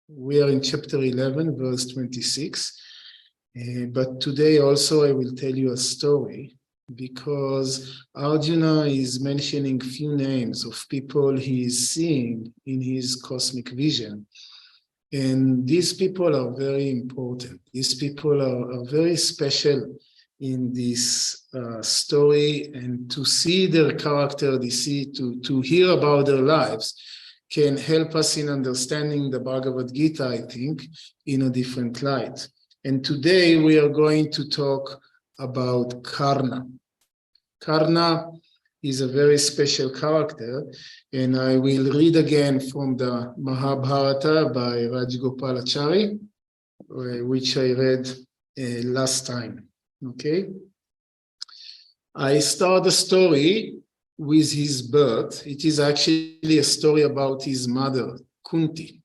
We are in chapter 11, verse 26. But today also I will tell you a story, because Arjuna is mentioning few names of people he is seeing in his cosmic vision. And these people are very important. These people are very special in this story, and to see their character, to hear about their lives, can help us in understanding the Bhagavad Gita, I think, in a different light. And today we are going to talk about Karna. Karna is a very special character, and I will read again from the Mahabharata by Rajgopalachari, which I read last time. Okay? I start the story with his birth. It is actually a story about his mother, Kunti.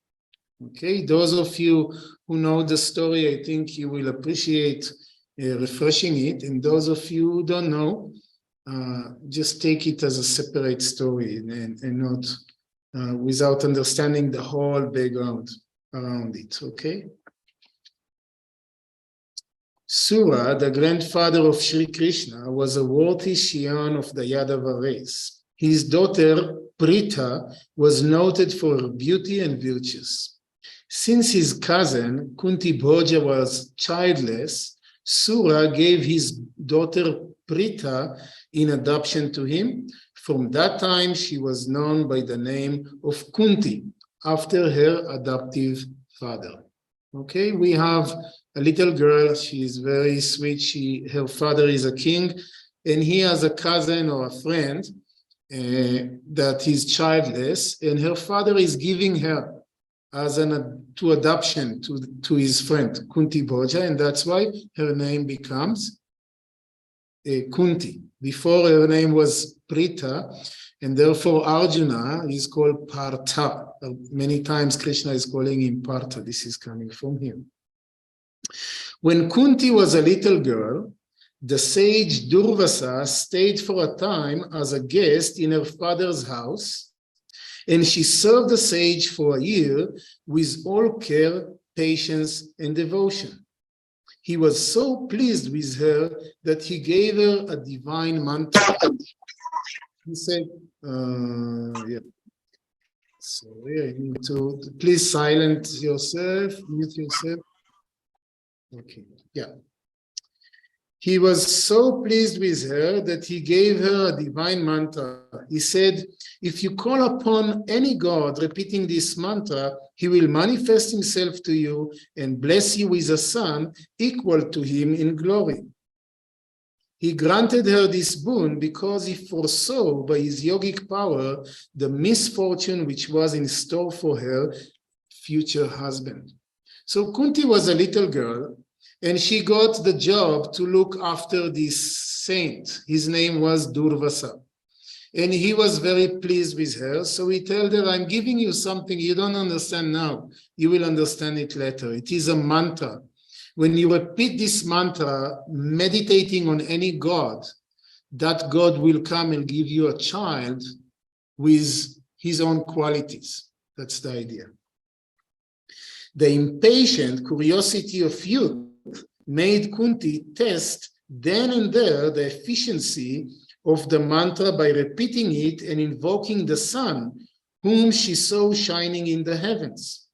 Okay, those of you who know the story, I think you will appreciate refreshing it. And those of you who don't know, just take it as a separate story and not without understanding the whole background around it. Okay. Sura, the grandfather of Sri Krishna, was a worthy scion of the Yadava race. His daughter, Pritha, was noted for her beauty and virtues. Since his cousin, Kunti Bhoja, was childless, Sura gave his daughter Pritha in adoption to him. From that time, she was known by the name of Kunti, after her adoptive father. Okay, we have a little girl. She is very sweet. Her father is a king, and he has a cousin or a friend that is childless, and her father is giving her as to adoption to his friend Kunti Bhoja, and that's why her name becomes Kunti. Before, her name was Pritha, and therefore Arjuna is called Partha. Many times Krishna is calling him Partha. This is coming from him. When Kunti was a little girl, the sage Durvasa stayed for a time as a guest in her father's house, and she served the sage for a year with all care, patience, and devotion. He was so pleased with her that he gave her a divine mantra. He said, yeah. Sorry, I need to please silence yourself, mute yourself. Okay, yeah. He was so pleased with her that he gave her a divine mantra. He said, if you call upon any god repeating this mantra, he will manifest himself to you and bless you with a son equal to him in glory. He granted her this boon because he foresaw by his yogic power the misfortune which was in store for her future husband. So Kunti was a little girl, and she got the job to look after this saint. His name was Durvasa. And he was very pleased with her. So he told her, I'm giving you something you don't understand now. You will understand it later. It is a mantra. When you repeat this mantra, meditating on any god, that god will come and give you a child with his own qualities. That's the idea. The impatient curiosity of youth made Kunti test then and there the efficiency of the mantra by repeating it and invoking the sun, whom she saw shining in the heavens.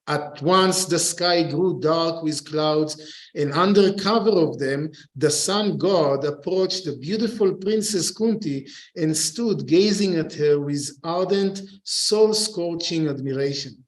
At once the sky grew dark with clouds, and under cover of them, the sun god approached the beautiful princess Kunti and stood gazing at her with ardent, soul-scorching admiration.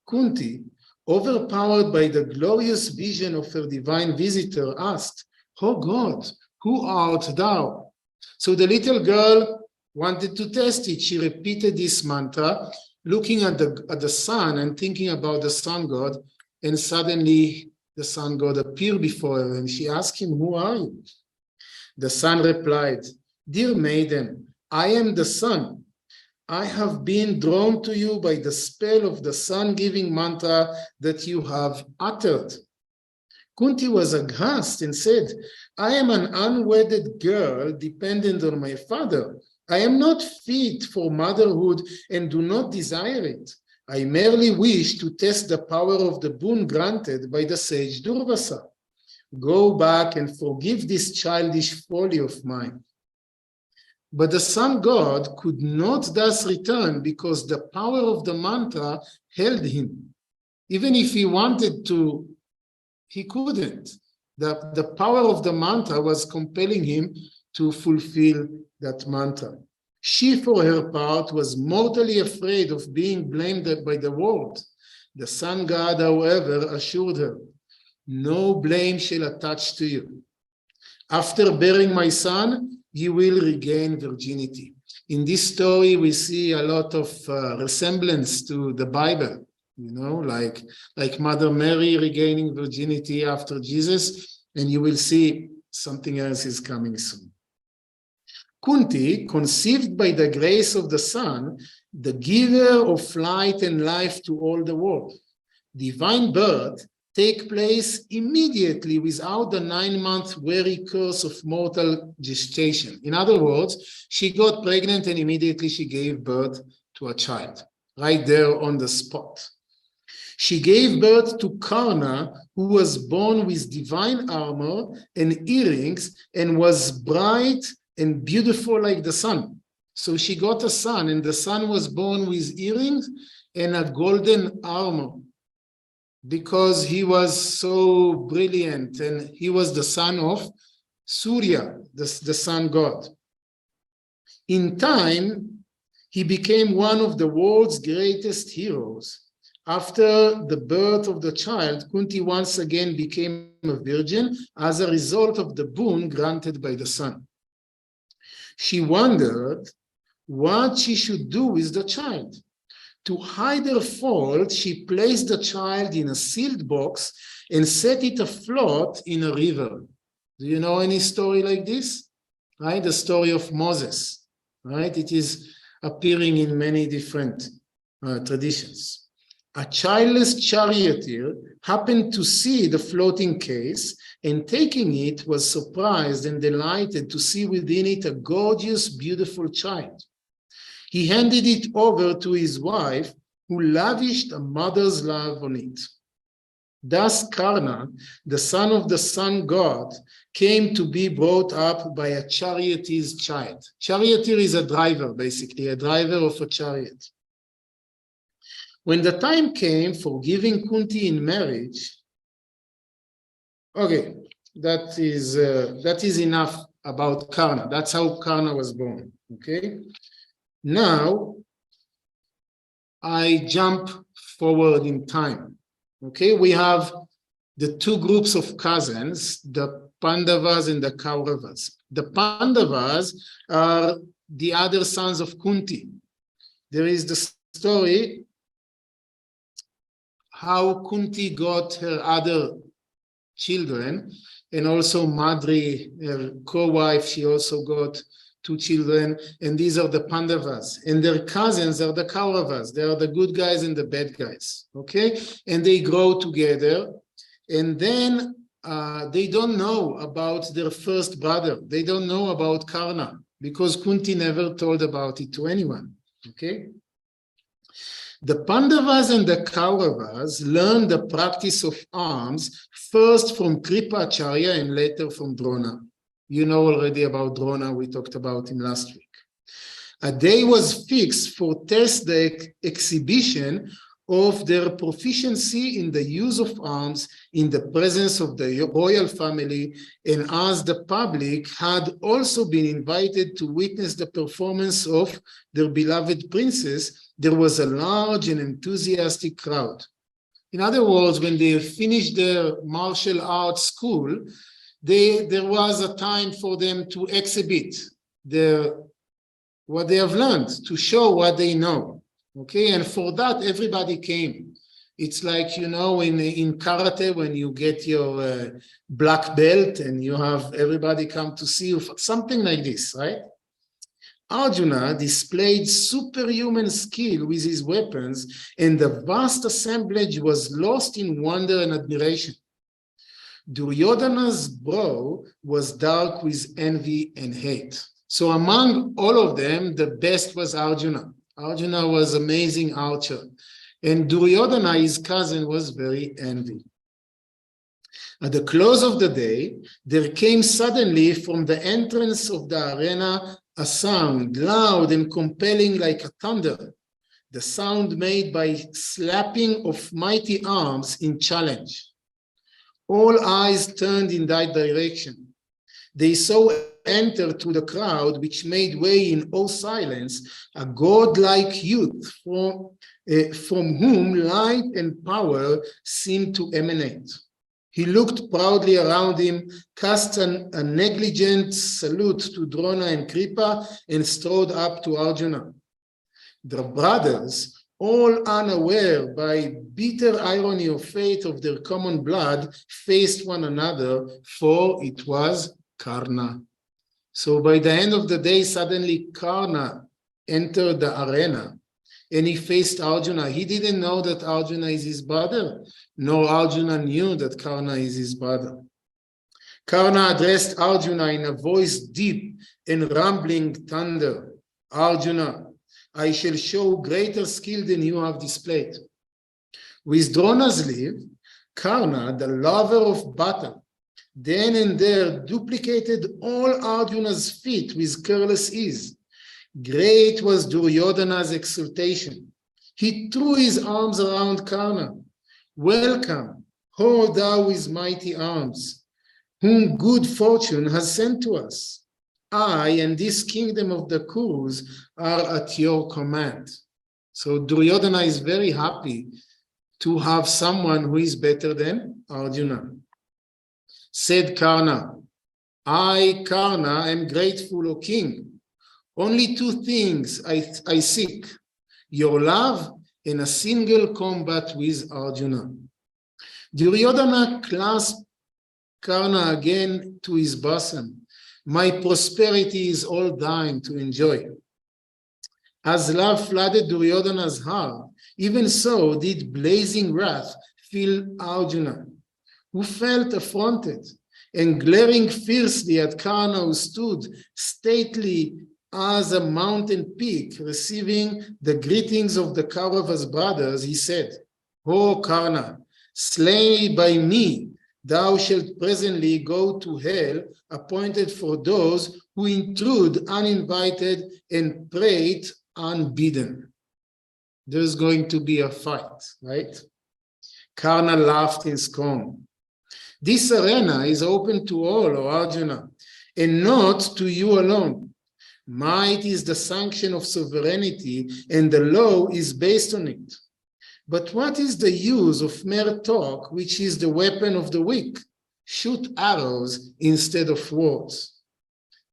Kunti, overpowered by the glorious vision of her divine visitor, asked, "Oh God, who art thou?" So the little girl wanted to test it. She repeated this mantra, looking at the sun and thinking about the sun god, and suddenly the sun god appeared before her, and she asked him, "Who are you?" The sun replied, "Dear maiden, I am the sun. I have been drawn to you by the spell of the sun-giving mantra that you have uttered." Kunti was aghast and said, "I am an unwedded girl dependent on my father. I am not fit for motherhood and do not desire it. I merely wish to test the power of the boon granted by the sage Durvasa. Go back and forgive this childish folly of mine. But the sun god could not thus return because the power of the mantra held him. Even if he wanted to, he couldn't. The power of the mantra was compelling him to fulfill that mantra. She, for her part, was mortally afraid of being blamed by the world. The sun god, however, assured her, no blame shall attach to you. After bearing my son, you will regain virginity. In this story, we see a lot of resemblance to the Bible, like Mother Mary regaining virginity after Jesus, and you will see something else is coming soon. Kunti, conceived by the grace of the sun, the giver of light and life to all the world. Divine birth take place immediately without the 9-month weary course of mortal gestation. In other words, she got pregnant and immediately she gave birth to a child, right there on the spot. She gave birth to Karna, who was born with divine armor and earrings and was bright and beautiful like the sun. So she got a son, and the son was born with earrings and a golden armor because he was so brilliant, and he was the son of Surya, the sun god. In time, he became one of the world's greatest heroes. After the birth of the child, Kunti once again became a virgin as a result of the boon granted by the sun. She wondered what she should do with the child. To hide her fault, she placed the child in a sealed box and set it afloat in a river. Do you know any story like this? Right? The story of Moses. Right? It is appearing in many different traditions. A childless charioteer happened to see the floating case, and taking it was surprised and delighted to see within it a gorgeous, beautiful child. He handed it over to his wife, who lavished a mother's love on it. Thus Karna, the son of the sun god, came to be brought up by a charioteer's child. Charioteer is a driver, basically, a driver of a chariot. When the time came for giving Kunti in marriage, okay, that is enough about Karna. That's how Karna was born, okay? Now, I jump forward in time, okay? We have the two groups of cousins, the Pandavas and the Kauravas. The Pandavas are the other sons of Kunti. There is the story how Kunti got her other children, and also Madri, her co-wife, she also got 2 children, and these are the Pandavas, and their cousins are the Kauravas. They are the good guys and the bad guys, okay? And they grow together, and then they don't know about their first brother. They don't know about Karna, because Kunti never told about it to anyone, okay? The Pandavas and the Kauravas learned the practice of arms first from Kripacharya and later from Drona. You know already about Drona, we talked about him last week. A day was fixed for test the exhibition of their proficiency in the use of arms in the presence of the royal family, and as the public had also been invited to witness the performance of their beloved princess, there was a large and enthusiastic crowd. In other words, when they finished their martial arts school, there was a time for them to exhibit what they have learned, to show what they know. Okay, and for that, everybody came. It's like, you know, in karate, when you get your black belt and you have everybody come to see you, something like this, right? Arjuna displayed superhuman skill with his weapons, and the vast assemblage was lost in wonder and admiration. Duryodhana's brow was dark with envy and hate. So among all of them, the best was Arjuna. Arjuna was an amazing archer. and Duryodhana, his cousin, was very envious. At the close of the day, there came suddenly from the entrance of the arena a sound, loud and compelling like a thunder, the sound made by slapping of mighty arms in challenge. All eyes turned in that direction. They saw enter through the crowd, which made way in all silence, a godlike youth from whom light and power seemed to emanate. He looked proudly around him, cast a negligent salute to Drona and Kripa, and strode up to Arjuna. The brothers, all unaware by bitter irony of fate of their common blood, faced one another, for it was Karna. So by the end of the day, suddenly Karna entered the arena and he faced Arjuna. He didn't know that Arjuna is his brother, nor Arjuna knew that Karna is his brother. Karna addressed Arjuna in a voice deep and rumbling thunder. Arjuna, I shall show greater skill than you have displayed. With Drona's leave, Karna, the lover of battle, then and there duplicated all Arjuna's feat with careless ease. Great was Duryodhana's exultation. He threw his arms around Karna. Welcome, O thou with mighty arms, whom good fortune has sent to us. I and this kingdom of the Kurus are at your command. So Duryodhana is very happy to have someone who is better than Arjuna. Said Karna, I, Karna, am grateful, O king. Only two things I seek, your love and a single combat with Arjuna. Duryodhana clasped Karna again to his bosom. My prosperity is all thine to enjoy. As love flooded Duryodhana's heart, even so did blazing wrath fill Arjuna, who felt affronted, and glaring fiercely at Karna, who stood stately as a mountain peak, receiving the greetings of the Kauravas brothers, he said, O Karna, slain by me, thou shalt presently go to hell, appointed for those who intrude uninvited and prate unbidden. There's going to be a fight, right? Karna laughed in scorn. This arena is open to all, O Arjuna, and not to you alone. Might is the sanction of sovereignty, and the law is based on it. But what is the use of mere talk, which is the weapon of the weak? Shoot arrows instead of words.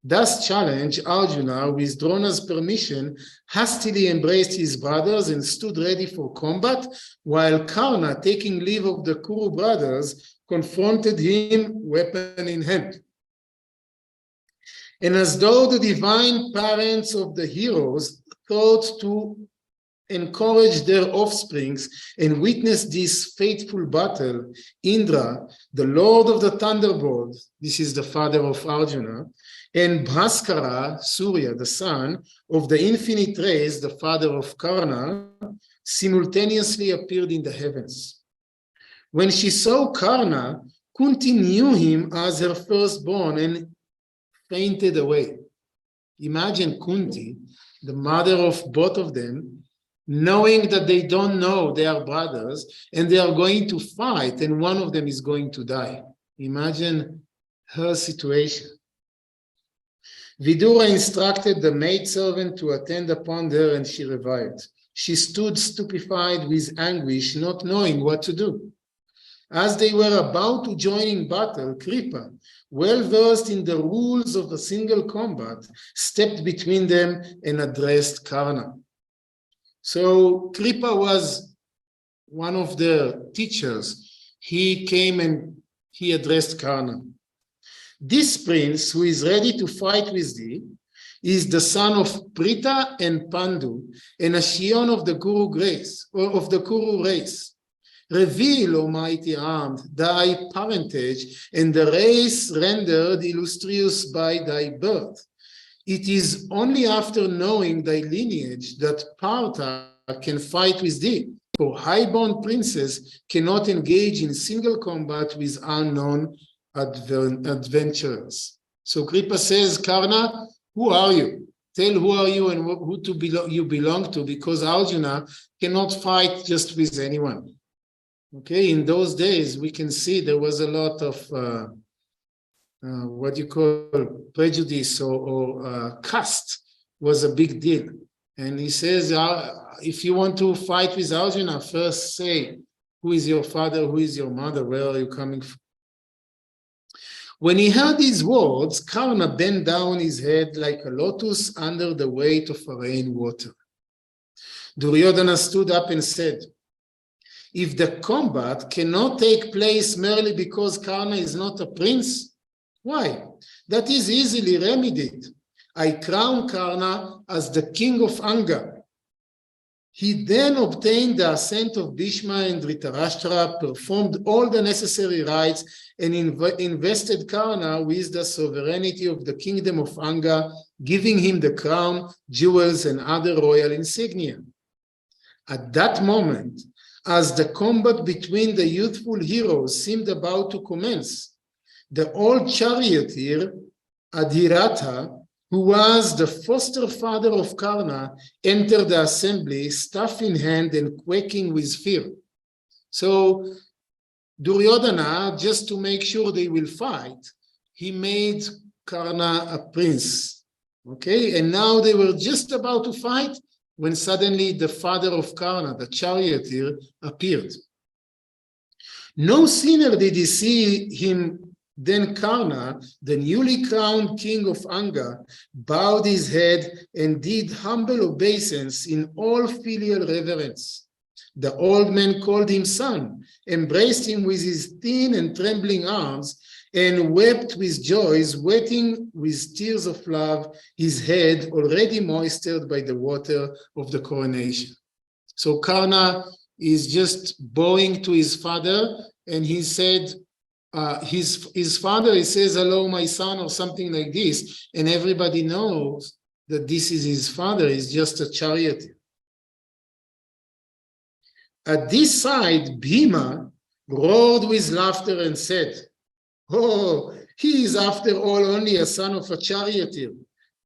Thus challenged, Arjuna, with Drona's permission, hastily embraced his brothers and stood ready for combat, while Karna, taking leave of the Kuru brothers, confronted him weapon in hand. And as though the divine parents of the heroes thought to encourage their offsprings and witness this fateful battle, Indra, the lord of the thunderbolt, this is the father of Arjuna, and Bhaskara, Surya, the son of the infinite rays, the father of Karna, simultaneously appeared in the heavens. When she saw Karna, Kunti knew him as her firstborn and fainted away. Imagine Kunti, the mother of both of them, knowing that they don't know they are brothers and they are going to fight and one of them is going to die. Imagine her situation. Vidura instructed the maidservant to attend upon her and she revived. She stood stupefied with anguish, not knowing what to do. As they were about to join in battle, Kripa, well versed in the rules of a single combat, stepped between them and addressed Karna. So Kripa was one of the teachers. He came and he addressed Karna. This prince who is ready to fight with thee is the son of Prita and Pandu, and a scion of the Kuru race, or of the Kuru race. Reveal, O mighty armed, thy parentage and the race rendered illustrious by thy birth. It is only after knowing thy lineage that Partha can fight with thee. For highborn princes cannot engage in single combat with unknown adventurers. So Kripa says, Karna, who are you? Tell who are you and who you belong to, because Arjuna cannot fight just with anyone. Okay, in those days, we can see there was a lot of what you call prejudice or caste was a big deal. And he says, if you want to fight with Arjuna, first say, who is your father, who is your mother, where are you coming from? When he heard these words, Karna bent down his head like a lotus under the weight of a rainwater. Duryodhana stood up and said, if the combat cannot take place merely because Karna is not a prince, why? That is easily remedied. I crown Karna as the king of Anga. He then obtained the assent of Bhishma and Dhritarashtra, performed all the necessary rites, and invested Karna with the sovereignty of the kingdom of Anga, giving him the crown, jewels, and other royal insignia. At that moment, as the combat between the youthful heroes seemed about to commence, the old charioteer, Adhirata, who was the foster father of Karna, entered the assembly, staff in hand and quaking with fear. So Duryodhana, just to make sure they will fight, he made Karna a prince. Okay, and now they were just about to fight when suddenly the father of Karna, the charioteer, appeared. No sooner did he see him than Karna, the newly crowned king of Anga, bowed his head and did humble obeisance in all filial reverence. The old man called him son, embraced him with his thin and trembling arms, and wept with joys, wetting with tears of love his head already moistened by the water of the coronation. So Karna is just bowing to his father, and he said, his father, he says, hello, my son, or something like this, and everybody knows that this is his father, he's just a charioteer. At this side, Bhima roared with laughter and said, oh, he is after all only a son of a charioteer.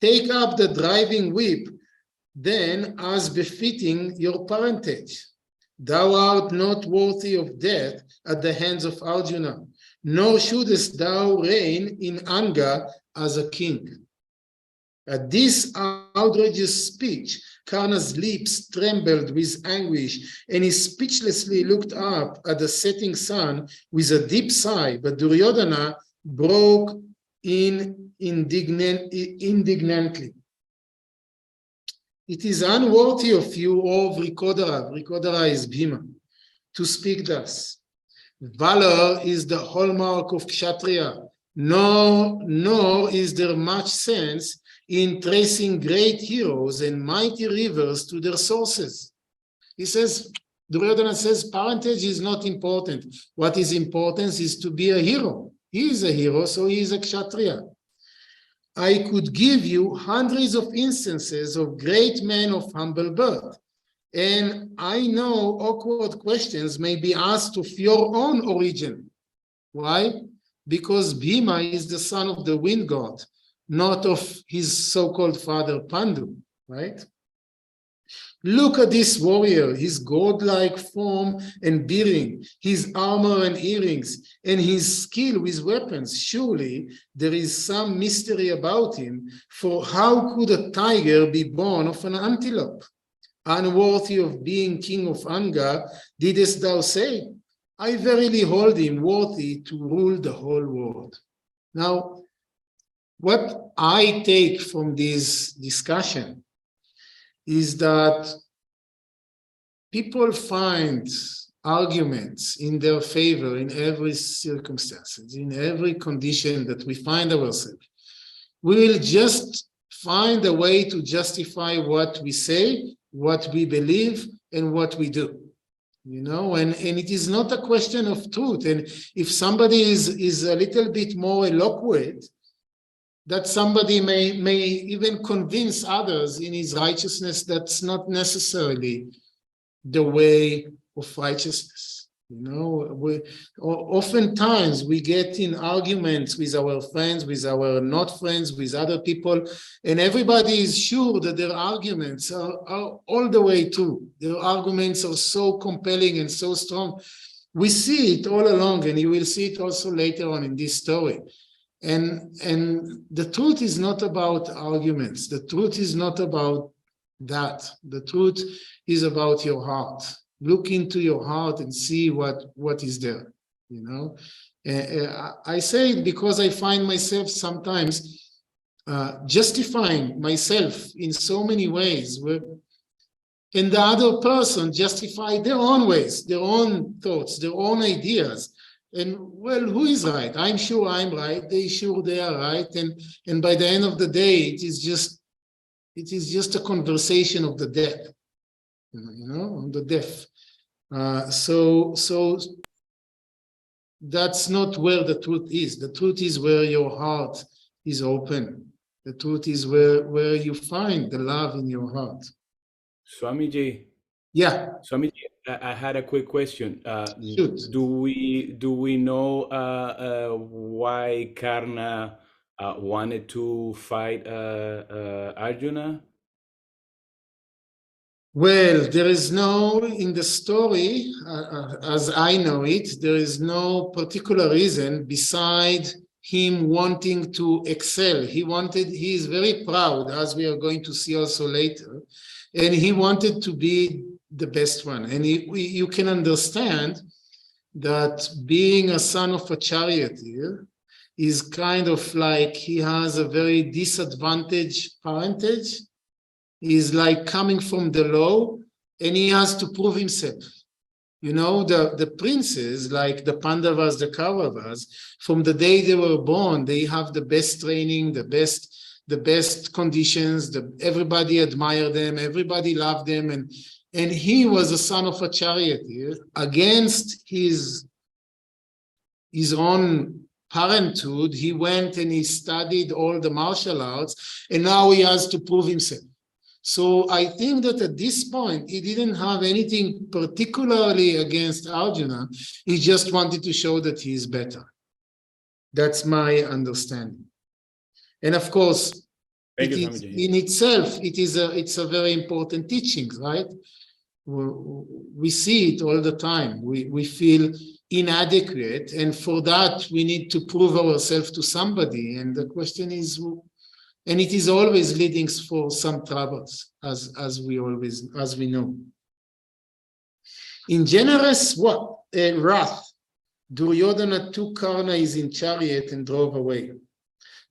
Take up the driving whip, then as befitting your parentage. Thou art not worthy of death at the hands of Arjuna, nor shouldest thou reign in Anga as a king. At this outrageous speech, Karna's lips trembled with anguish, and he speechlessly looked up at the setting sun with a deep sigh, but Duryodhana broke in indignantly. It is unworthy of you, O Vrikodara, Vrikodara is Bhima, to speak thus. Valor is the hallmark of Kshatriya, nor is there much sense in tracing great heroes and mighty rivers to their sources. He says, Duryodhana says, parentage is not important. What is important is to be a hero. He is a hero, so he is a Kshatriya. I could give you hundreds of instances of great men of humble birth. And I know awkward questions may be asked of your own origin. Why? Because Bhima is the son of the wind god, not of his so-called father Pandu, right? Look at this warrior, his godlike form and bearing, his armor and earrings, and his skill with weapons. Surely there is some mystery about him, for how could a tiger be born of an antelope? Unworthy of being king of Anga, didst thou say? I verily hold him worthy to rule the whole world. Now, what I take from this discussion is that people find arguments in their favor in every circumstance, in every condition that we find ourselves. We will just find a way to justify what we say, what we believe, and what we do. You know, and it is not a question of truth. And if somebody is a little bit more eloquent, that somebody may even convince others in his righteousness, that's not necessarily the way of righteousness. Oftentimes we get in arguments with our friends, with our not friends, with other people, and everybody is sure that their arguments are all the way true. Their arguments are so compelling and so strong. We see it all along, and you will see it also later on in this story. And the truth is not about arguments. The truth is not about that. The truth is about your heart. Look into your heart and see what is there, I say it because I find myself sometimes justifying myself in so many ways, and the other person justify their own ways, their own thoughts, their own ideas. And well, who is right? I'm sure I'm right. They sure they are right. And by the end of the day, it is just a conversation of the deaf, on the deaf. So that's not where the truth is. The truth is where your heart is open. The truth is where you find the love in your heart. Swamiji. Yeah. Swamiji, I had a quick question. Shoot. Do we know why Karna wanted to fight Arjuna? Well, there is no, in the story, as I know it, there is no particular reason beside him wanting to excel. He is very proud, as we are going to see also later, and he wanted to be the best one. And you can understand that being a son of a charioteer is kind of like he has a very disadvantaged parentage. He's like coming from the low, and he has to prove himself. The princes, like the Pandavas, the Kauravas, from the day they were born, they have the best training, the best conditions. Everybody admired them, everybody loved them, and he was a son of a charioteer against his own parenthood. He went and he studied all the martial arts, and now he has to prove himself. So I think that at this point, he didn't have anything particularly against Arjuna. He just wanted to show that he is better. That's my understanding. And of course, in itself, it's a very important teaching, right? We see it all the time. We feel inadequate, and for that, we need to prove ourselves to somebody. And the question is, and it is always leading for some troubles, as we know. In generous wrath, Duryodhana took Karna in chariot and drove away.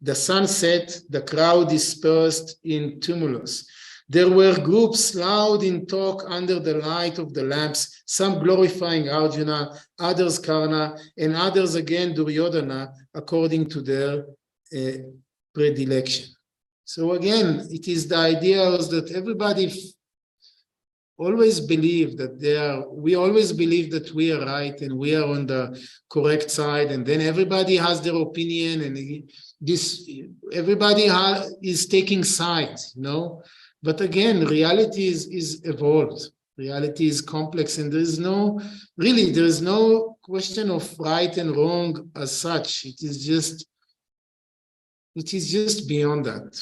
The sun set, the crowd dispersed in tumulus. There were groups loud in talk under the light of the lamps, some glorifying Arjuna, others Karna, and others again Duryodhana, according to their predilection. So again, it is the idea that everybody always believe that we always believe that we are right and we are on the correct side, and then everybody has their opinion, and everybody is taking sides, But again, reality is evolved. Reality is complex, and there is no question of right and wrong as such. It is just beyond that,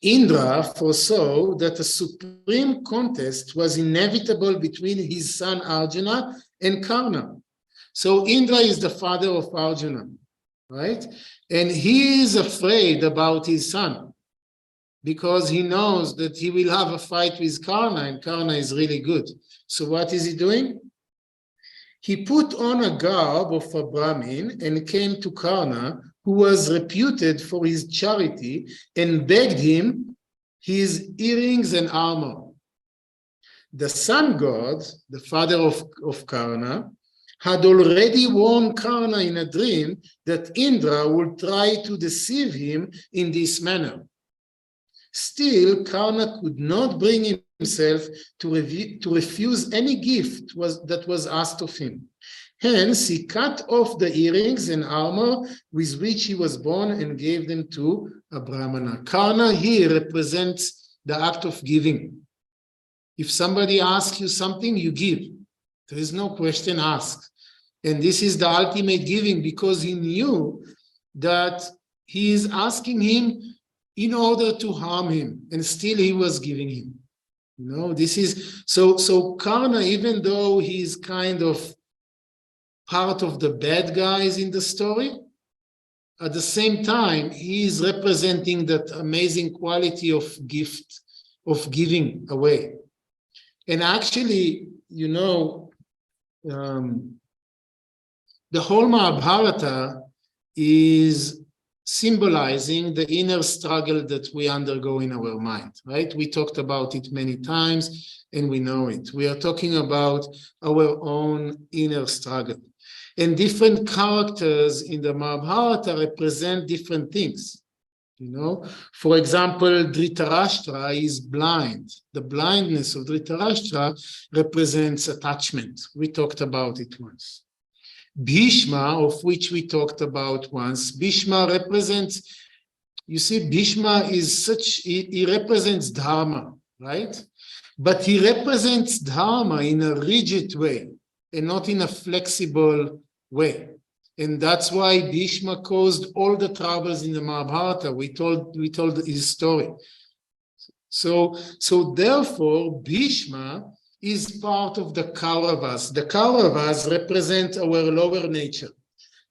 Indra foresaw that a supreme contest was inevitable between his son Arjuna and Karna. So Indra is the father of Arjuna, right? And he is afraid about his son, because he knows that he will have a fight with Karna, and Karna is really good. So what is he doing? He put on a garb of a Brahmin and came to Karna, who was reputed for his charity, and begged him his earrings and armor. The sun god, the father of Karna, had already warned Karna in a dream that Indra would try to deceive him in this manner. Still, Karna could not bring himself to refuse any gift that was asked of him. Hence, he cut off the earrings and armor with which he was born and gave them to a Brahmana. Karna here represents the act of giving. If somebody asks you something, you give. There is no question asked. And this is the ultimate giving, because he knew that he is asking him in order to harm him, and still he was giving him. You know, this is so Karna, even though he's kind of part of the bad guys in the story, at the same time, he is representing that amazing quality of gift, of giving away. And actually, you know, the whole Mahabharata is symbolizing the inner struggle that we undergo in our mind, right? We talked about it many times and we know it. We are talking about our own inner struggle. And different characters in the Mahabharata represent different things. You know, for example, Dhritarashtra is blind. The blindness of Dhritarashtra represents attachment. We talked about it once. Bhishma, of which we talked about once, Bhishma represents, you see, Bhishma is such, he represents Dharma, right? But he represents Dharma in a rigid way and not in a flexible way. And that's why Bhishma caused all the troubles in the Mahabharata. We told his story. So therefore, Bhishma is part of the Kauravas. The Kauravas represent our lower nature.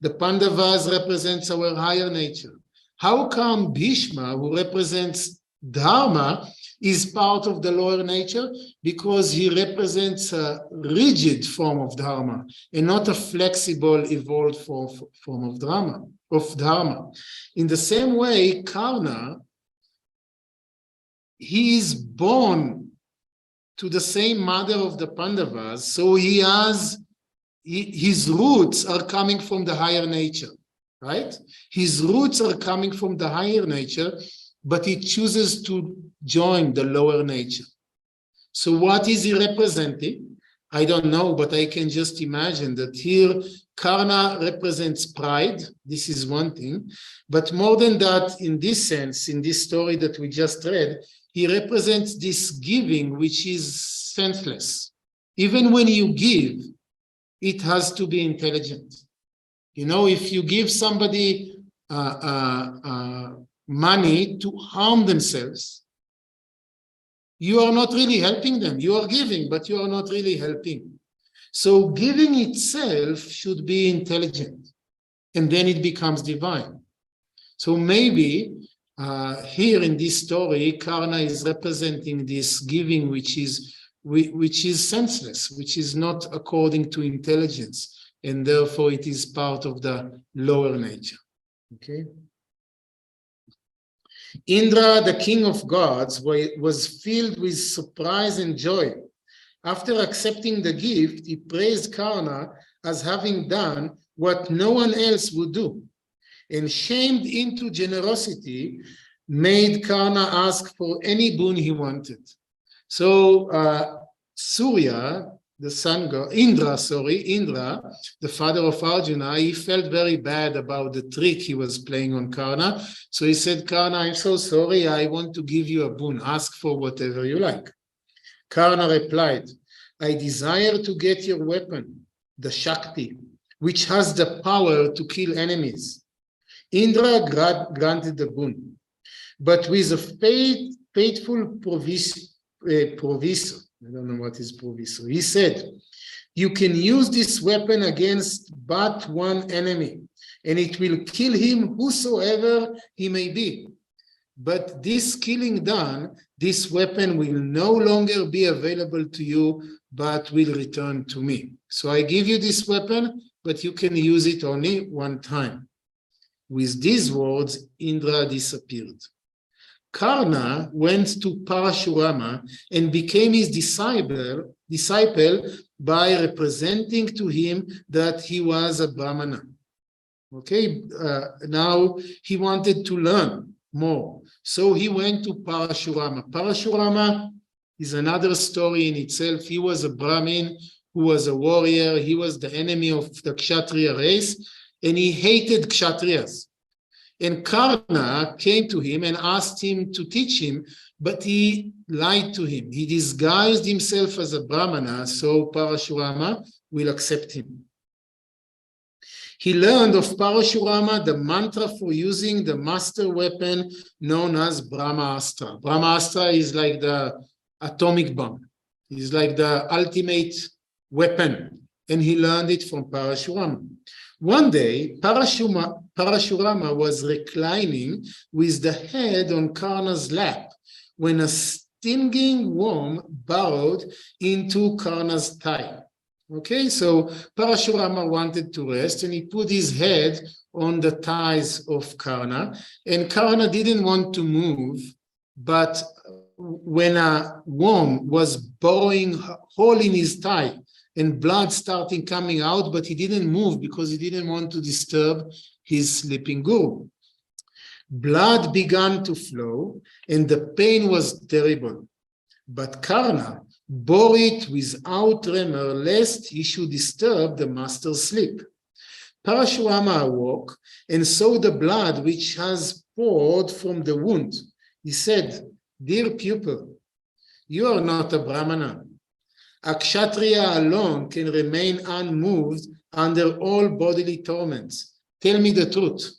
The Pandavas represents our higher nature. How come Bhishma, who represents Dharma, is part of the lower nature? Because he represents a rigid form of Dharma and not a flexible, evolved form of Dharma. In the same way, Karna, he is born to the same mother of the Pandavas, so his roots are coming from the higher nature, right? His roots are coming from the higher nature, but he chooses to join the lower nature. So what is he representing? I don't know, but I can just imagine that here Karna represents pride. This is one thing. But more than that, in this sense, in this story that we just read, he represents this giving, which is senseless. Even when you give, it has to be intelligent. You know, if you give somebody money to harm themselves, you are not really helping them. You are giving, but you are not really helping. So giving itself should be intelligent, and then it becomes divine. So maybe here in this story, Karna is representing this giving, which is senseless, which is not according to intelligence, and therefore it is part of the lower nature. Okay. Indra, the king of gods, was filled with surprise and joy. After accepting the gift, he praised Karna as having done what no one else would do, and shamed into generosity, made Karna ask for any boon he wanted. So Surya, the sun god, Indra, the father of Arjuna, he felt very bad about the trick he was playing on Karna. So he said, Karna, I'm so sorry, I want to give you a boon. Ask for whatever you like. Karna replied, I desire to get your weapon, the Shakti, which has the power to kill enemies. Indra granted the boon, but with a faithful proviso. I don't know what is proviso. He said, you can use this weapon against but one enemy, and it will kill him whosoever he may be. But this killing done, this weapon will no longer be available to you, but will return to me. So I give you this weapon, but you can use it only one time. With these words, Indra disappeared. Karna went to Parashurama and became his disciple by representing to him that he was a Brahmana. Okay, now he wanted to learn more. So he went to Parashurama. Parashurama is another story in itself. He was a Brahmin who was a warrior. He was the enemy of the Kshatriya race, and he hated Kshatriyas. And Karna came to him and asked him to teach him but he lied to him. He disguised himself as a Brahmana, so Parashurama will accept him. He learned of Parashurama the mantra for using the master weapon known as Brahmastra. Brahmastra is like the atomic bomb. It's like the ultimate weapon, and he learned it from Parashurama. One day, Parashurama was reclining with the head on Karna's lap when a stinging worm burrowed into Karna's thigh. Okay, so Parashurama wanted to rest, and he put his head on the thighs of Karna, and Karna didn't want to move, but when a worm was burrowing a hole in his thigh and blood starting coming out, but he didn't move because he didn't want to disturb his sleeping guru. Blood began to flow, and the pain was terrible, but Karna bore it without tremor, lest he should disturb the master's sleep. Parashurama awoke and saw the blood which has poured from the wound. He said, "Dear pupil, you are not a Brahmana. A Kshatriya alone can remain unmoved under all bodily torments. Tell me the truth."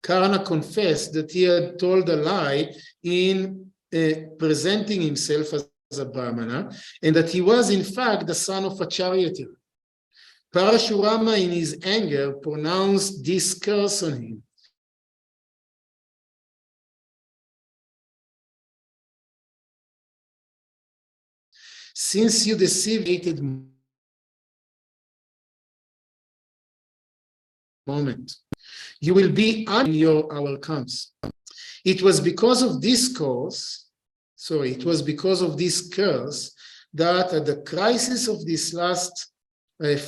Karna confessed that he had told a lie in presenting himself as a Brahmana, and that he was in fact the son of a charioteer. Parashurama, in his anger, pronounced this curse on him. "Since you deceived moment, you will be in your hour comes." It was because of this curse that at the crisis of this last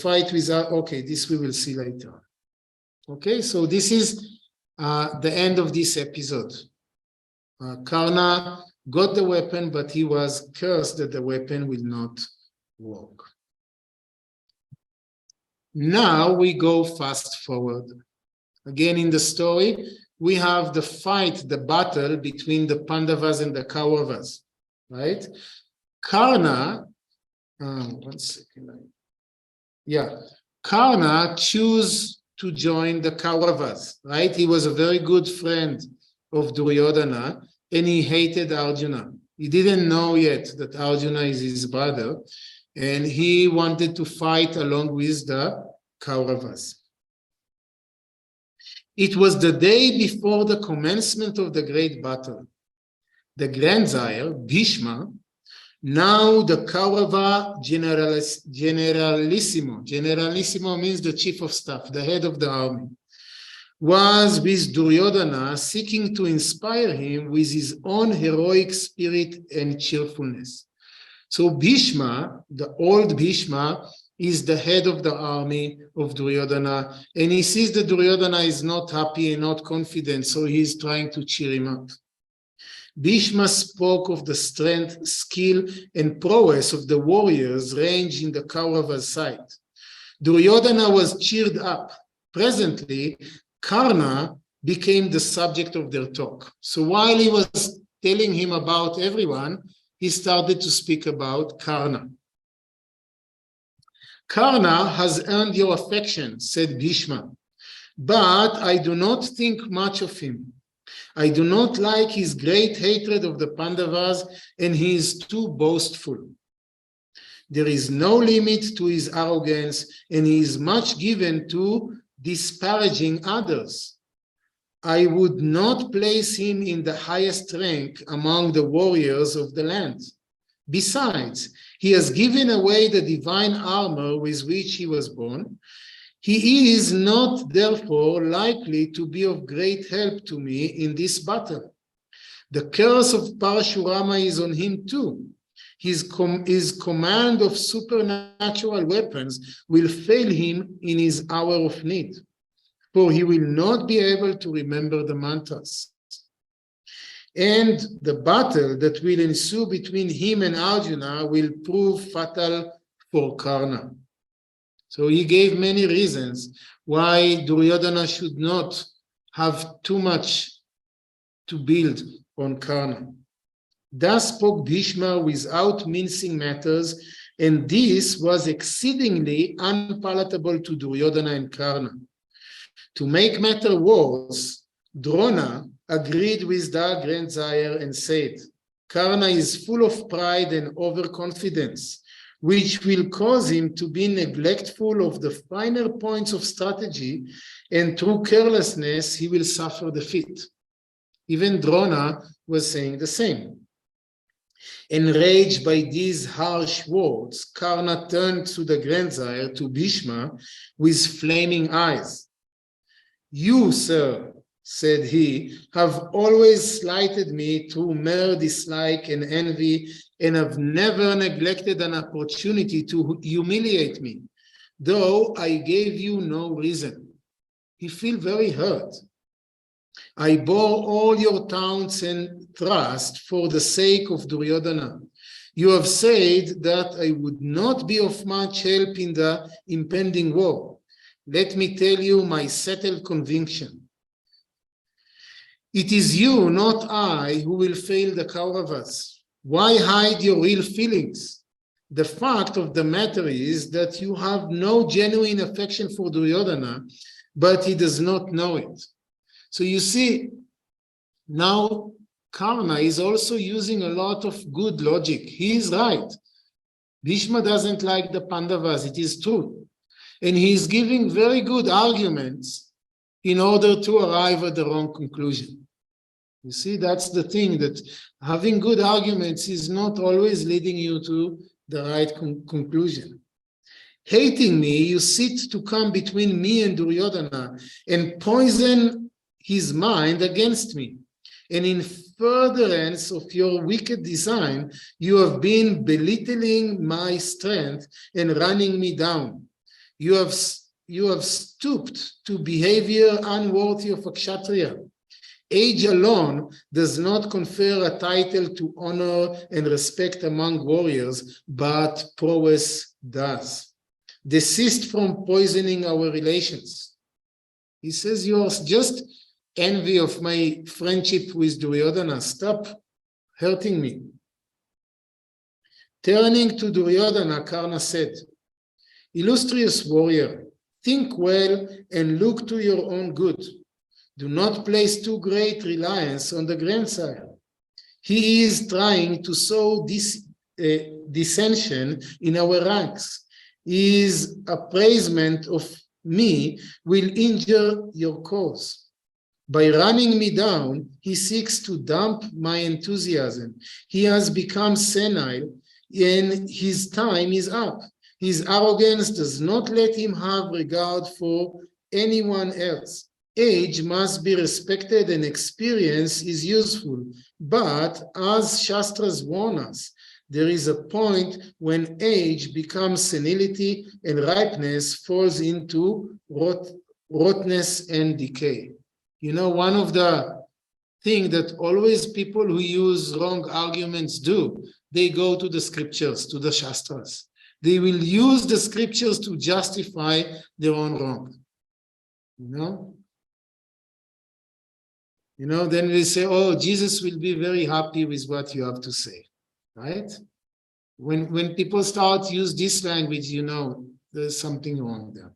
fight with this we will see later. Okay, so this is the end of this episode. Karna got the weapon, but he was cursed that the weapon will not work. Now we go fast forward. Again, in the story, we have the fight, the battle between the Pandavas and the Kauravas, right? Karna, Karna chose to join the Kauravas, right? He was a very good friend of Duryodhana, and he hated Arjuna. He didn't know yet that Arjuna is his brother, and he wanted to fight along with the Kauravas. It was the day before the commencement of the great battle. The grandsire, Bhishma, now the Kaurava generalissimo means the chief of staff, the head of the army, was with Duryodhana, seeking to inspire him with his own heroic spirit and cheerfulness. So Bhishma, the old Bhishma, is the head of the army of Duryodhana, and he sees that Duryodhana is not happy and not confident, so he's trying to cheer him up. Bhishma spoke of the strength, skill, and prowess of the warriors ranged in the Kaurava's side. Duryodhana was cheered up. Presently, Karna became the subject of their talk. So while he was telling him about everyone, he started to speak about Karna. "Karna has earned your affection," said Bhishma, "but I do not think much of him. I do not like his great hatred of the Pandavas, and he is too boastful. There is no limit to his arrogance, and he is much given to disparaging others. I would not place him in the highest rank among the warriors of the land. Besides, he has given away the divine armor with which he was born. He is not, therefore, likely to be of great help to me in this battle. The curse of Parashurama is on him too. His command of supernatural weapons will fail him in his hour of need, for he will not be able to remember the mantras. And the battle that will ensue between him and Arjuna will prove fatal for Karna." So he gave many reasons why Duryodhana should not have too much to build on Karna. Thus spoke Bhishma without mincing matters, and this was exceedingly unpalatable to Duryodhana and Karna. To make matter worse, Drona agreed with the grandsire and said, Karna is full of pride and overconfidence, which will cause him to be neglectful of the finer points of strategy, and through carelessness he will suffer defeat. Even Drona was saying the same. Enraged by these harsh words, Karna turned to the grandsire, to Bhishma, with flaming eyes. You, sir, said he, have always slighted me through mere dislike and envy, and have never neglected an opportunity to humiliate me, though I gave you no reason. He feels very hurt. I bore all your taunts and thrust for the sake of Duryodhana. You have said that I would not be of much help in the impending war. Let me tell you my settled conviction. It is you, not I, who will fail the Kauravas. Why hide your real feelings? The fact of the matter is that you have no genuine affection for Duryodhana, but he does not know it. So you see, now Karna is also using a lot of good logic. He is right. Bhishma doesn't like the Pandavas, it is true. And he is giving very good arguments in order to arrive at the wrong conclusion. You see, that's the thing, that having good arguments is not always leading you to the right conclusion. Hating me, you seek to come between me and Duryodhana and poison his mind against me. And in furtherance of your wicked design, you have been belittling my strength and running me down. You have stooped to behavior unworthy of a Kshatriya. Age alone does not confer a title to honor and respect among warriors, but prowess does. Desist from poisoning our relations. He says, you are just envy of my friendship with Duryodhana. Stop hurting me. Turning to Duryodhana, Karna said, illustrious warrior, think well and look to your own good. Do not place too great reliance on the grandsire. He is trying to sow dissension in our ranks. His appraisement of me will injure your cause. By running me down, he seeks to damp my enthusiasm. He has become senile and his time is up. His arrogance does not let him have regard for anyone else. Age must be respected and experience is useful. But as Shastras warn us, there is a point when age becomes senility and ripeness falls into rottenness and decay. You know, one of the things that always people who use wrong arguments do, they go to the scriptures, to the Shastras. They will use the scriptures to justify their own wrong. Then we say, oh, Jesus will be very happy with what you have to say, right? When people start to use this language, there's something wrong there.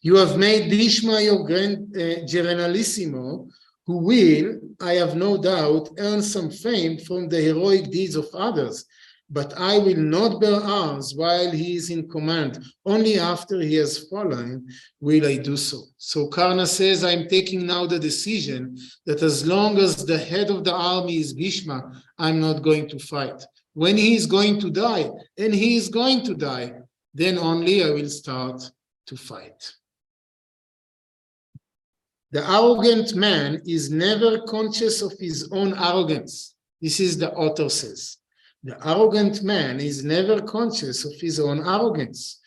You have made Bhishma your grand generalissimo, who will, I have no doubt, earn some fame from the heroic deeds of others. But I will not bear arms while he is in command. Only after he has fallen will I do so. So Karna says, I'm taking now the decision that as long as the head of the army is Bhishma, I'm not going to fight. When he is going to die, and he is going to die, then only I will start to fight. The arrogant man is never conscious of his own arrogance. This is the author says. The arrogant man is never conscious of his own arrogance.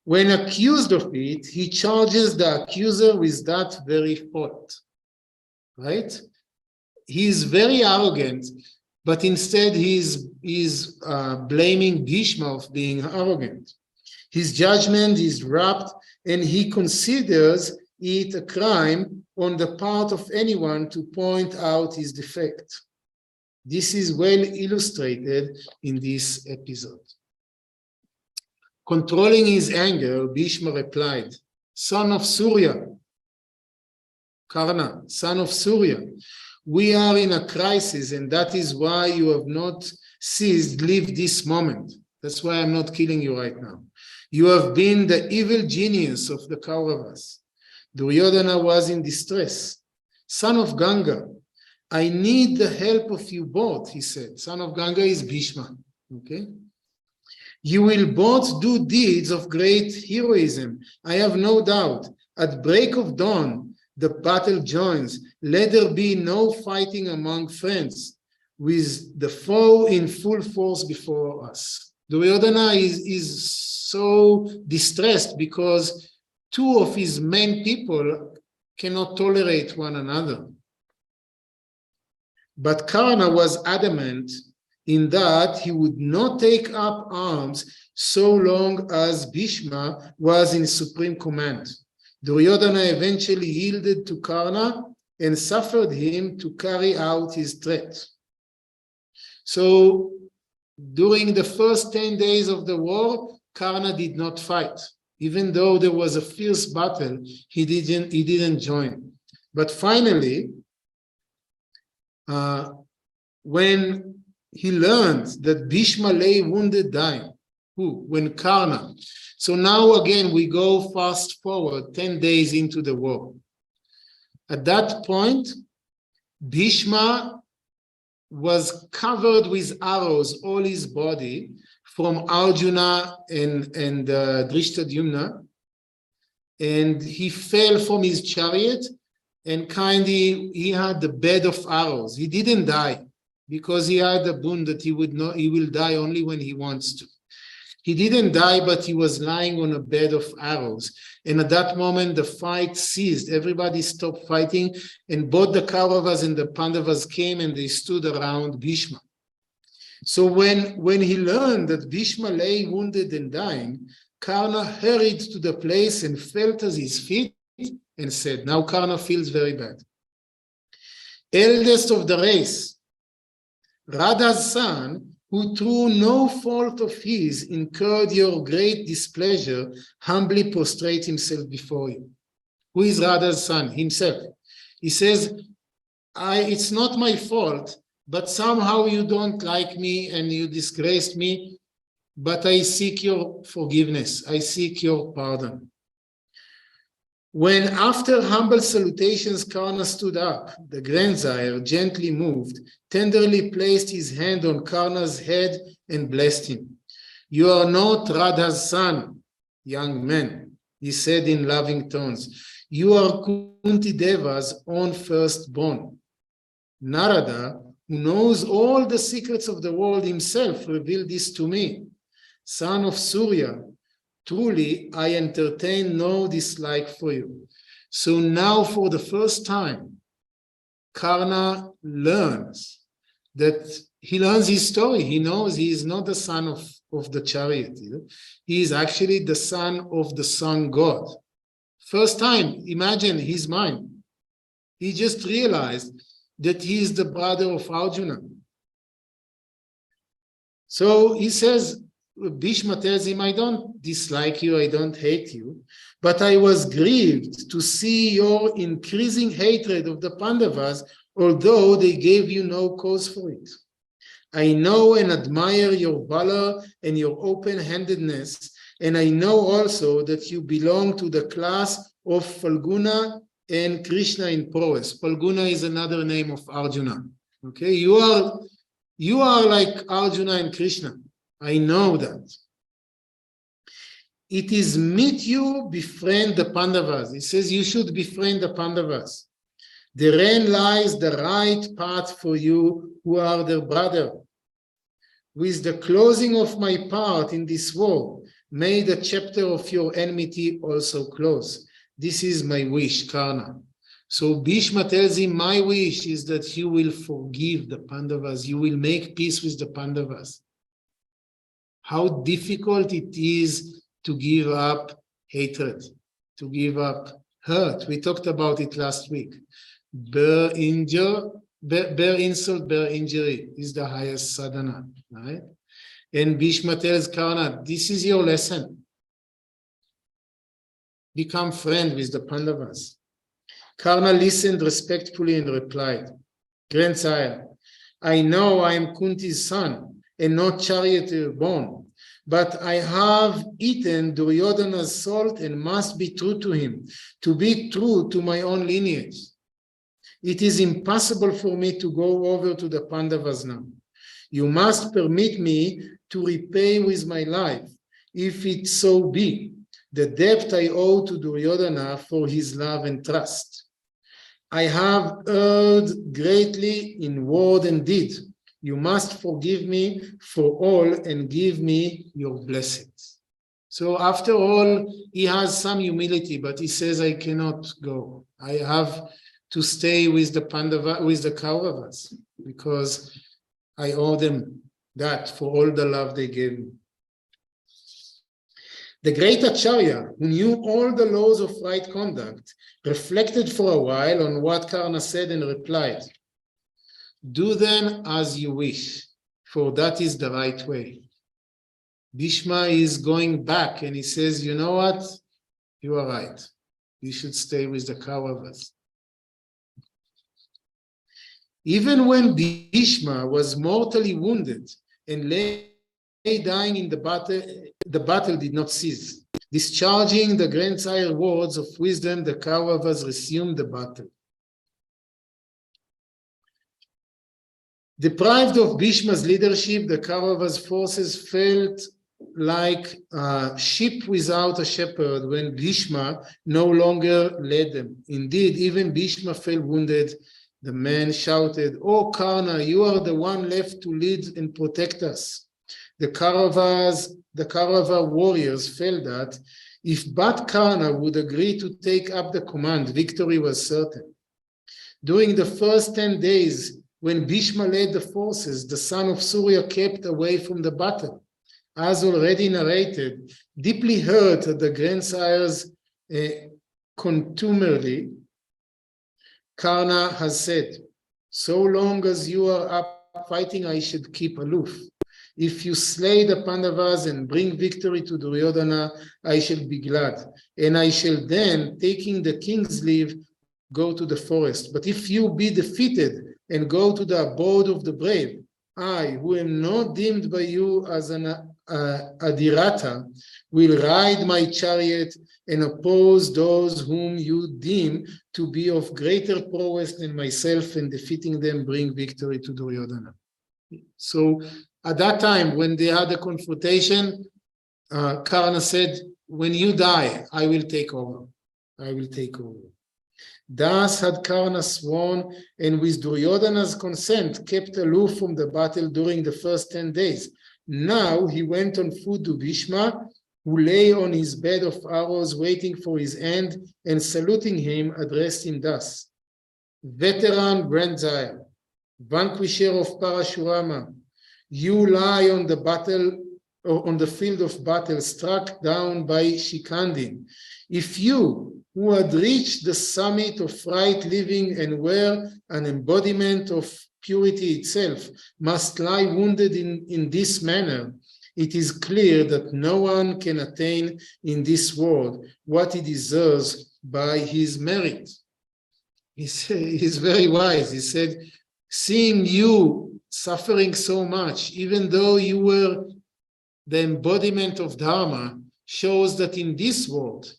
When accused of it, he charges the accuser with that very fault. Right? He is very arrogant, but instead he is blaming Bhishma of being arrogant. His judgment is wrapped, and he considers it a crime on the part of anyone to point out his defect. This is well illustrated in this episode. Controlling his anger, Bhishma replied, "Son of Surya, Karna, son of Surya, we are in a crisis, and that is why you have not ceased live this moment. That's why I'm not killing you right now. You have been the evil genius of the Kauravas." Duryodhana was in distress. "Son of Ganga, I need the help of you both," he said. Son of Ganga is Bhishma. Okay? "You will both do deeds of great heroism, I have no doubt. At break of dawn, the battle joins. Let there be no fighting among friends, with the foe in full force before us." Duryodhana is so distressed because two of his main people cannot tolerate one another. But Karna was adamant in that he would not take up arms so long as Bhishma was in supreme command. Duryodhana eventually yielded to Karna and suffered him to carry out his threat. So during the first 10 days of the war, Karna did not fight. Even though there was a fierce battle, he didn't join. But finally, when he learned that Bhishma lay wounded dying, when Karna. So now again, we go fast forward 10 days into the war. At that point, Bhishma was covered with arrows, all his body, from Arjuna and Drishtadyumna, and he fell from his chariot, and he had the bed of arrows. He didn't die because he had the boon that he will die only when he wants to. He didn't die, but he was lying on a bed of arrows. And at that moment, the fight ceased. Everybody stopped fighting, and both the Kauravas and the Pandavas came and they stood around Bhishma. So when he learned that Bhishma lay wounded and dying, Karna hurried to the place and felt at his feet and said, now Karna feels very bad. "Eldest of the race, Radha's son, who through no fault of his incurred your great displeasure, humbly prostrate himself before you." Who is Radha's son? Himself. He says, it's not my fault, but somehow you don't like me and you disgraced me, but I seek your forgiveness. I seek your pardon. When after humble salutations Karna stood up, the grandsire, gently moved, tenderly placed his hand on Karna's head and blessed him. "You are not Radha's son, young man," he said in loving tones. "You are Kunti Deva's own firstborn. Narada, who knows all the secrets of the world himself, revealed this to me. Son of Surya, truly, I entertain no dislike for you." So now, for the first time, Karna learns his story. He knows he is not the son of the chariot. He is actually the son of the sun god. First time, imagine his mind. He just realized that he is the brother of Arjuna. So he says, Bhishma tells him, "I don't dislike you, I don't hate you, but I was grieved to see your increasing hatred of the Pandavas, although they gave you no cause for it. I know and admire your valor and your open-handedness, and I know also that you belong to the class of Falguna and Krishna in prowess." Falguna is another name of Arjuna. Okay, you are like Arjuna and Krishna. I know that. "It is meet you befriend the Pandavas." He says you should befriend the Pandavas. "Therein lies the right path for you who are their brother. With the closing of my part in this war, may the chapter of your enmity also close. This is my wish, Karna." So Bhishma tells him, my wish is that you will forgive the Pandavas. You will make peace with the Pandavas. How difficult it is to give up hatred, to give up hurt. We talked about it last week. Bear injury, bear insult, bear injury is the highest sadhana, right? And Bhishma tells Karna, this is your lesson. Become friend with the Pandavas. Karna listened respectfully and replied, Grandsire, I know I am Kunti's son and not charioteer born, but I have eaten Duryodhana's salt and must be true to him, to be true to my own lineage. It is impossible for me to go over to the Pandavas now. You must permit me to repay with my life, if it so be, the debt I owe to Duryodhana for his love and trust. I have erred greatly in word and deed. You must forgive me for all and give me your blessings. So after all, he has some humility, but he says, I cannot go. I have to stay with the Kauravas, because I owe them that for all the love they gave me. The great Acharya, who knew all the laws of right conduct, reflected for a while on what Karna said and replied, do then as you wish, for that is the right way. Bhishma is going back and he says, you know what? You are right. You should stay with the Kauravas. Even when Bhishma was mortally wounded and lay dying in the battle did not cease. Discharging the grandsire words of wisdom, the Kauravas resumed the battle. Deprived of Bhishma's leadership, the Kauravas' forces felt like a sheep without a shepherd when Bhishma no longer led them. Indeed, even Bhishma fell wounded. The man shouted, "Oh, Karna, you are the one left to lead and protect us." The Kaurava warriors felt that if but Karna would agree to take up the command, victory was certain. During the first 10 days, when Bhishma led the forces, the son of Surya kept away from the battle. As already narrated, deeply hurt at the grandsire's contumely, Karna has said, "So long as you are up fighting, I should keep aloof. If you slay the Pandavas and bring victory to Duryodhana, I shall be glad. And I shall then, taking the king's leave, go to the forest. But if you be defeated and go to the abode of the brave, I, who am not deemed by you as an Adhirata, will ride my chariot and oppose those whom you deem to be of greater prowess than myself, and defeating them bring victory to Duryodhana." So at that time, when they had a confrontation, Karna said, "When you die, I will take over. I will take over." Thus had Karna sworn, and with Duryodhana's consent, kept aloof from the battle during the first 10 days. Now he went on foot to Bhishma, who lay on his bed of arrows waiting for his end, and saluting him, addressed him thus: "Veteran grandsire, vanquisher of Parashurama, you lie on the field of battle, struck down by Shikandi. If you, who had reached the summit of right living and were an embodiment of purity itself, must lie wounded in this manner, it is clear that no one can attain in this world what he deserves by his merit." He's very wise. He said, seeing you suffering so much, even though you were the embodiment of Dharma, shows that in this world,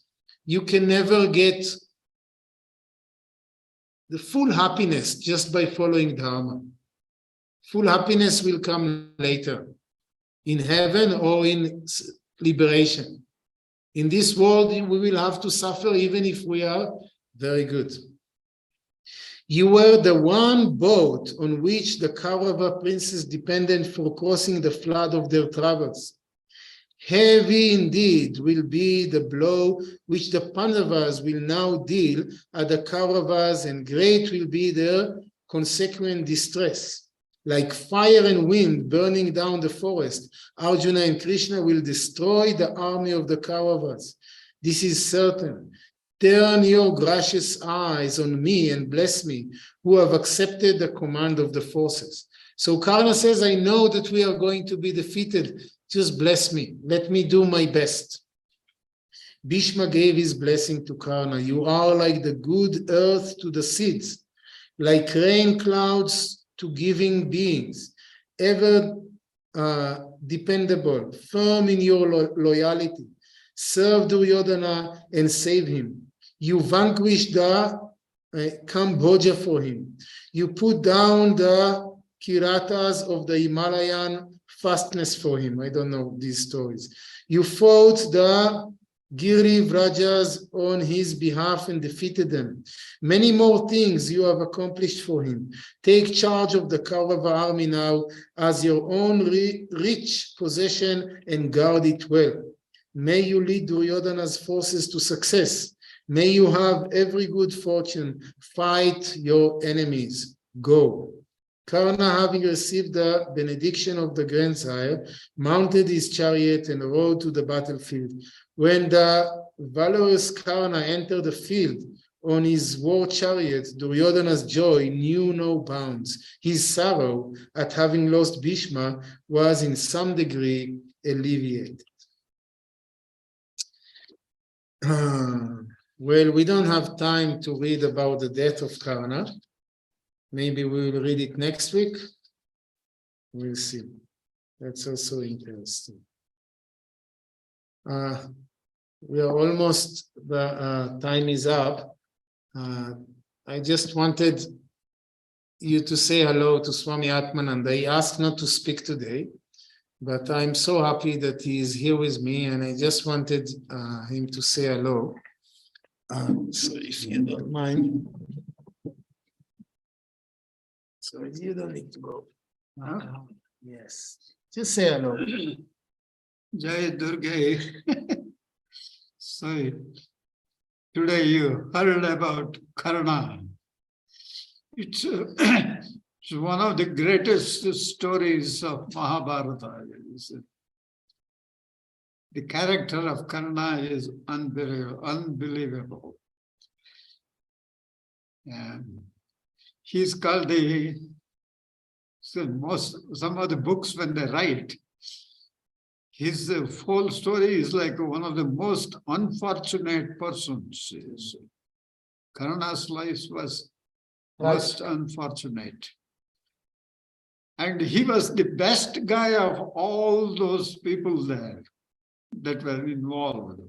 you can never get the full happiness just by following Dharma. Full happiness will come later, in heaven or in liberation. In this world, we will have to suffer even if we are very good. You were the one boat on which the Kaurava princes depended for crossing the flood of their travels. Heavy indeed will be the blow which the Pandavas will now deal at the Kauravas, and great will be their consequent distress. Like fire and wind burning down the forest, Arjuna and Krishna will destroy the army of the Kauravas. This is certain. Turn your gracious eyes on me and bless me, who have accepted the command of the forces. So Karna says, I know that we are going to be defeated. Just bless me. Let me do my best. Bhishma gave his blessing to Karna. You are like the good earth to the seeds, like rain clouds to giving beings, ever dependable, firm in your loyalty. Serve Duryodhana and save him. You vanquished the Cambodia for him. You put down the Kiratas of the Himalayan fastness for him. I don't know these stories. You fought the Giri Vrajas on his behalf and defeated them. Many more things you have accomplished for him. Take charge of the Kaurava army now as your own rich possession and guard it well. May you lead Duryodhana's forces to success. May you have every good fortune. Fight your enemies. Go. Karna, having received the benediction of the grandsire, mounted his chariot and rode to the battlefield. When the valorous Karna entered the field on his war chariot, Duryodhana's joy knew no bounds. His sorrow at having lost Bhishma was in some degree alleviated. Well, we don't have time to read about the death of Karna. Maybe we will read it next week. We'll see. That's also interesting. We are almost, the time is up. I just wanted you to say hello to Swami Atmananda. He asked not to speak today, but I'm so happy that he is here with me, and I just wanted him to say hello. So if you don't mind. So you don't need to go. Yes. Just say hello. Jai Durga. So today you heard about Karna. It's one of the greatest stories of Mahabharata. The character of Karna is unbelievable. And he's called some of the books when they write, his whole story is like one of the most unfortunate persons. Karna's life was most unfortunate. And he was the best guy of all those people there that were involved.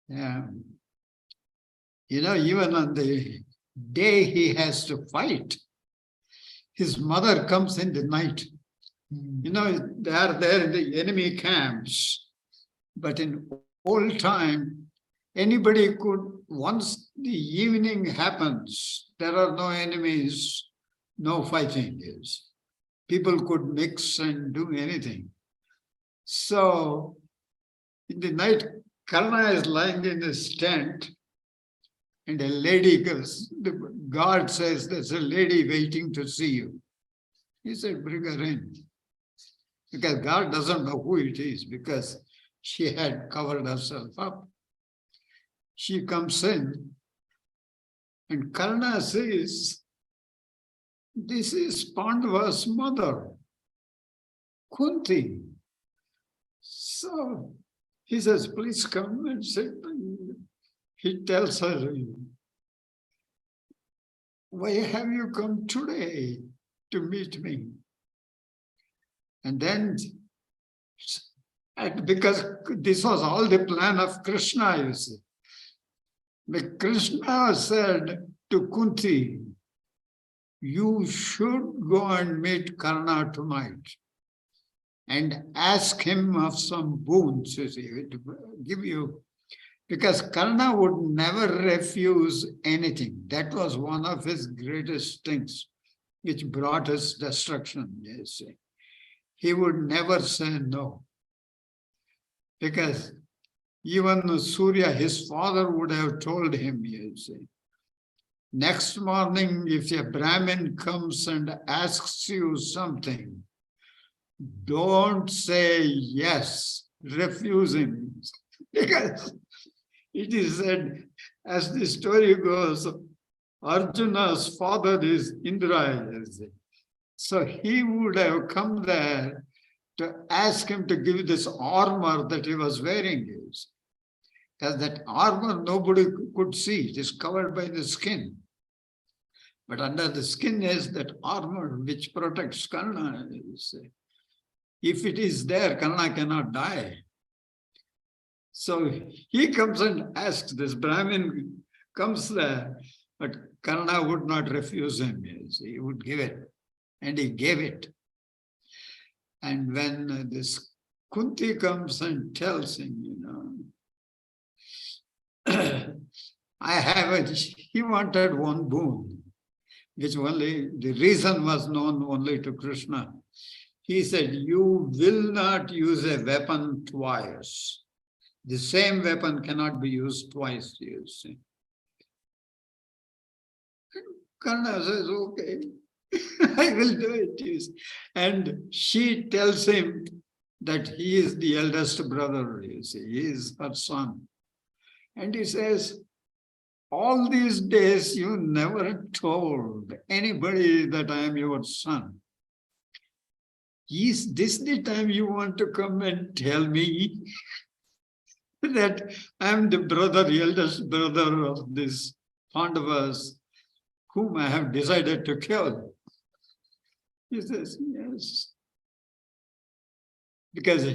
Yeah. You know, even on the day he has to fight, his mother comes in the night. You know, they are there in the enemy camps. But in old time, anybody could, once the evening happens, there are no enemies, no fighting is. People could mix and do anything. So in the night, Karna is lying in his tent, and a lady goes, the guard says, there's a lady waiting to see you. He said, bring her in. Because guard doesn't know who it is, because she had covered herself up. She comes in, and Karna says, this is Pandava's mother, Kunti. So he says, please come and sit. He tells her, why have you come today to meet me? And then, because this was all the plan of Krishna, you see. But Krishna said to Kunti, you should go and meet Karna tonight and ask him of some boons, you see, to give you. Because Karna would never refuse anything. That was one of his greatest things, which brought his destruction, you see. He would never say no. Because even Surya, his father, would have told him, you see, next morning, if a Brahmin comes and asks you something, don't say yes, refuse him. Because it is said, as the story goes, Arjuna's father is Indra. So he would have come there to ask him to give this armor that he was wearing. Because that armor nobody could see. It is covered by the skin. But under the skin is that armor which protects Karna. If it is there, Karna cannot die. So he comes and asks, this Brahmin comes there, but Karna would not refuse him. He would give it. And he gave it. And when this Kunti comes and tells him, he wanted one boon, which only, the reason was known only to Krishna. He said, you will not use a weapon twice. The same weapon cannot be used twice, you see. Karna says, okay, I will do it. Yes. And she tells him that he is the eldest brother, you see, he is her son. And he says, all these days you never told anybody that I am your son. Is this the time you want to come and tell me that I am the eldest brother of this Pandavas, whom I have decided to kill? He says, yes. Because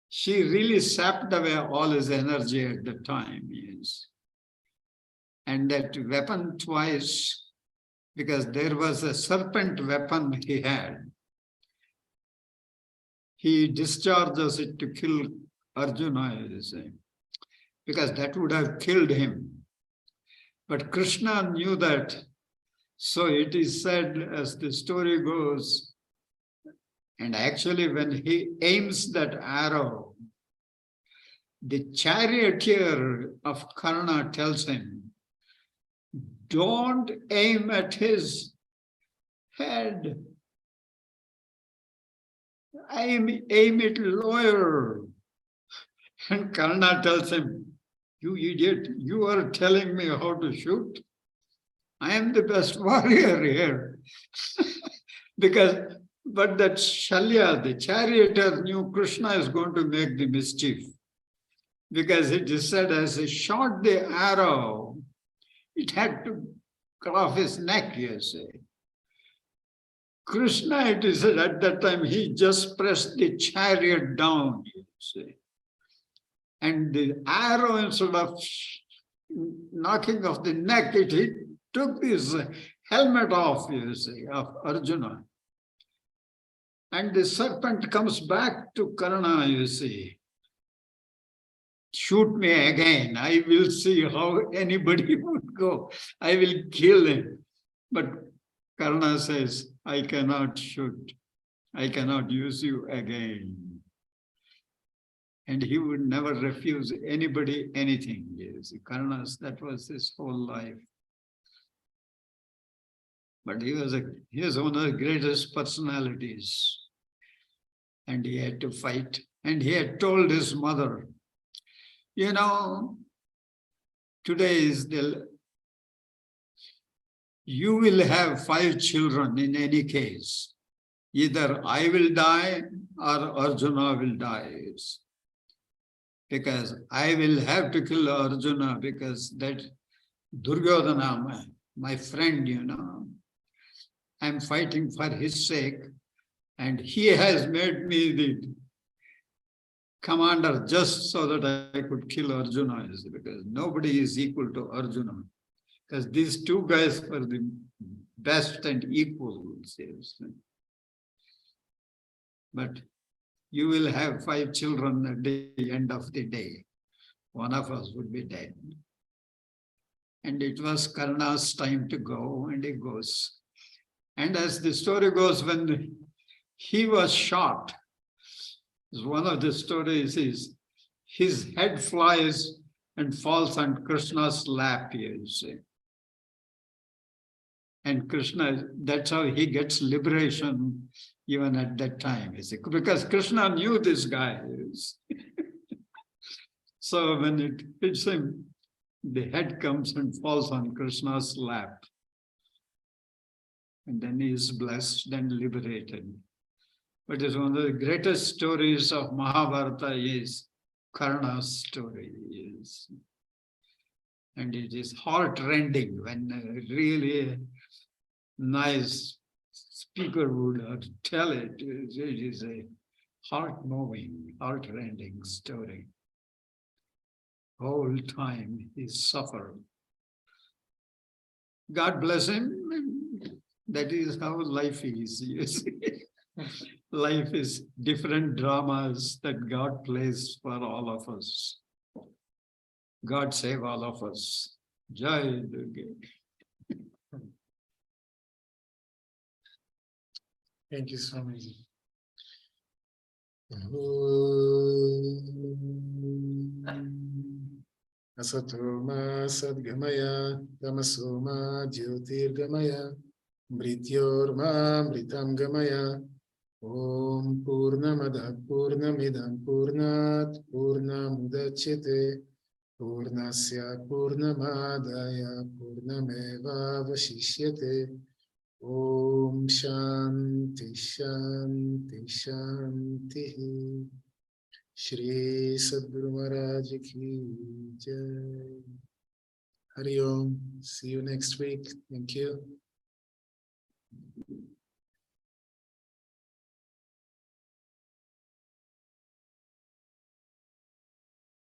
she really sapped away all his energy at the time, yes. And that weapon twice, because there was a serpent weapon he had. He discharges it to kill Arjuna, you say, because that would have killed him. But Krishna knew that. So it is said, as the story goes, and actually when he aims that arrow, the charioteer of Karna tells him, don't aim at his head. Aim it lower. And Karna tells him, you idiot, you are telling me how to shoot? I am the best warrior here. But that Shalya, the charioteer, knew Krishna is going to make the mischief. Because it is said, as he shot the arrow, it had to cut off his neck, you say. Krishna, it is said, at that time, he just pressed the chariot down, you say. And the arrow, instead of knocking off the neck, it took his helmet off, you see, of Arjuna. And the serpent comes back to Karna, you see. Shoot me again. I will see how anybody would go. I will kill him. But Karna says, I cannot shoot. I cannot use you again. And he would never refuse anybody anything. Yes, Karna's, that was his whole life. But he was one of the greatest personalities. And he had to fight. And he had told his mother, today is you will have 5 children in any case. Either I will die or Arjuna will die. Because I will have to kill Arjuna, because that Duryodhana, my friend, I'm fighting for his sake. And he has made me the commander just so that I could kill Arjuna, because nobody is equal to Arjuna. Because these two guys were the best and equals. But you will have 5 children at the end of the day. One of us would be dead. And it was Karna's time to go, and he goes. And as the story goes, when he was shot, one of the stories is his head flies and falls on Krishna's lap, you see. And Krishna, that's how he gets liberation even at that time, you see. Because Krishna knew this guy. So when it hits him, the head comes and falls on Krishna's lap. And then he is blessed and liberated. But it's one of the greatest stories of Mahabharata is Karna's story. And it is heart-rending when really nice speaker would tell it. It is a heart-moving, heart-rending story. Whole time he suffered. God bless him. That is how life is. You see. Life is different dramas that God plays for all of us. God save all of us. Jai Durga. Thank you so much. Asatoma Sadgamaya Tamasoma Jyotirgamaya Mrityorma Mritam Gamaya Om Purnamada Purnamidam Purnat Purnamudachyate Purnasya Purnamadaya Purnameva Vashishyate Om Shanti Shanti Shanti. Shri Sadguru Maharaj Ki Jai. Hari Om. See you next week. Thank you.